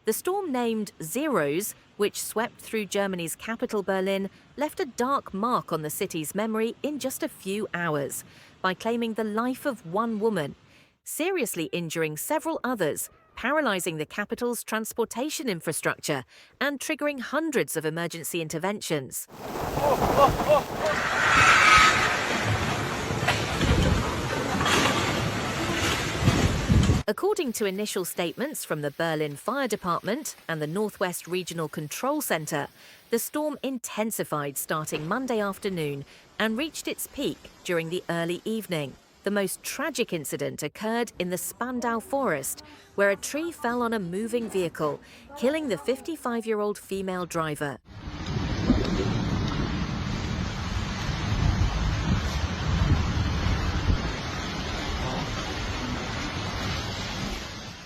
The storm named Ziros, which swept through Germany's capital Berlin, left a dark mark on the city's memory in just a few hours by claiming the life of one woman, seriously injuring several others, paralyzing the capital's transportation infrastructure and triggering hundreds of emergency interventions. According to initial statements from the Berlin Fire Department and the Northwest Regional Control Center, the storm intensified starting Monday afternoon and reached its peak during the early evening. The most tragic incident occurred in the Spandau forest, where a tree fell on a moving vehicle, killing the 55-year-old female driver.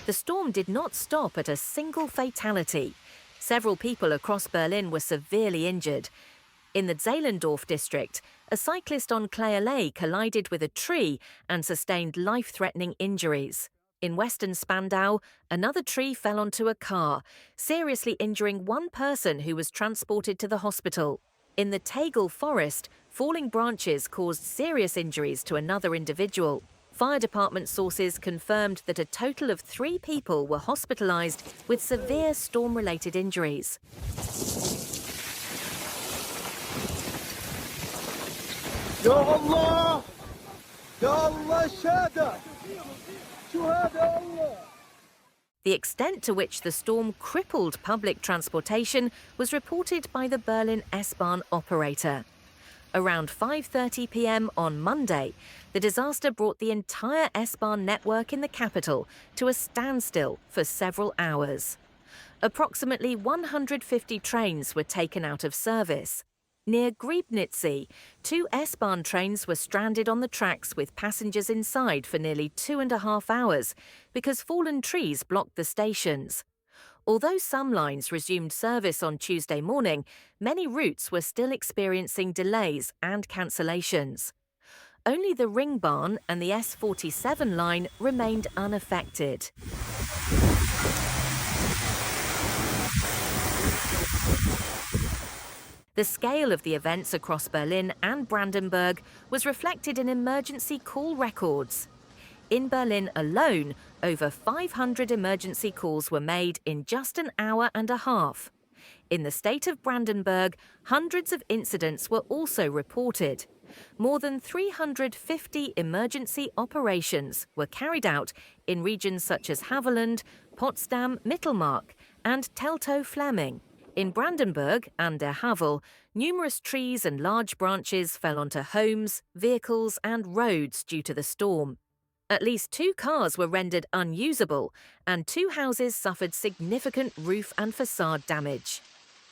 The storm did not stop at a single fatality. Several people across Berlin were severely injured. In the Zehlendorf district, a cyclist on Clayallee collided with a tree and sustained life-threatening injuries. In western Spandau, another tree fell onto a car, seriously injuring one person who was transported to the hospital. In the Tegel forest, falling branches caused serious injuries to another individual. Fire department sources confirmed that a total of 3 people were hospitalized with severe storm-related injuries. Ya Allah! Ya Allah shahada! Shuhada Allah! The extent to which the storm crippled public transportation was reported by the Berlin S-Bahn operator. Around 5:30 p.m. on Monday, the disaster brought the entire S-Bahn network in the capital to a standstill for several hours. Approximately 150 trains were taken out of service. Near Griebnitz, 2 S-Bahn trains were stranded on the tracks with passengers inside for nearly 2.5 hours because fallen trees blocked the stations. Although some lines resumed service on Tuesday morning, many routes were still experiencing delays and cancellations. Only the Ringbahn and the S47 line remained unaffected. The scale of the events across Berlin and Brandenburg was reflected in emergency call records. In Berlin alone, over 500 emergency calls were made in just an hour and a half. In the state of Brandenburg, hundreds of incidents were also reported. More than 350 emergency operations were carried out in regions such as Havelland, Potsdam, Mittelmark, and Teltow-Fleming. In Brandenburg and Der Havel, numerous trees and large branches fell onto homes, vehicles, and roads due to the storm. At least 2 cars were rendered unusable, and 2 houses suffered significant roof and facade damage.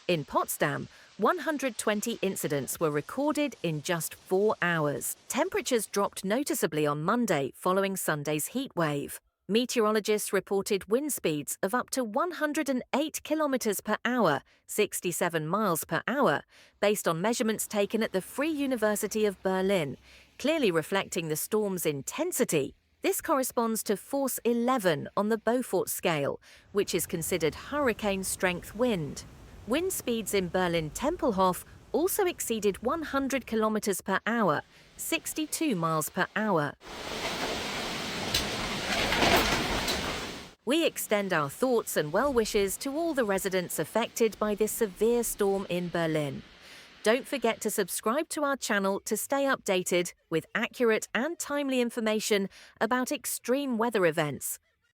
In Potsdam, 120 incidents were recorded in just 4 hours. Temperatures dropped noticeably on Monday following Sunday's heat wave. Meteorologists reported wind speeds of up to 108 kilometers per hour, 67 miles per hour, based on measurements taken at the Free University of Berlin, clearly reflecting the storm's intensity. This corresponds to force 11 on the Beaufort scale, which is considered hurricane-strength wind. Wind speeds in Berlin-Tempelhof also exceeded 100 kilometers per hour, 62 miles per hour. We extend our thoughts and well wishes to all the residents affected by this severe storm in Berlin. Don't forget to subscribe to our channel to stay updated with accurate and timely information about extreme weather events.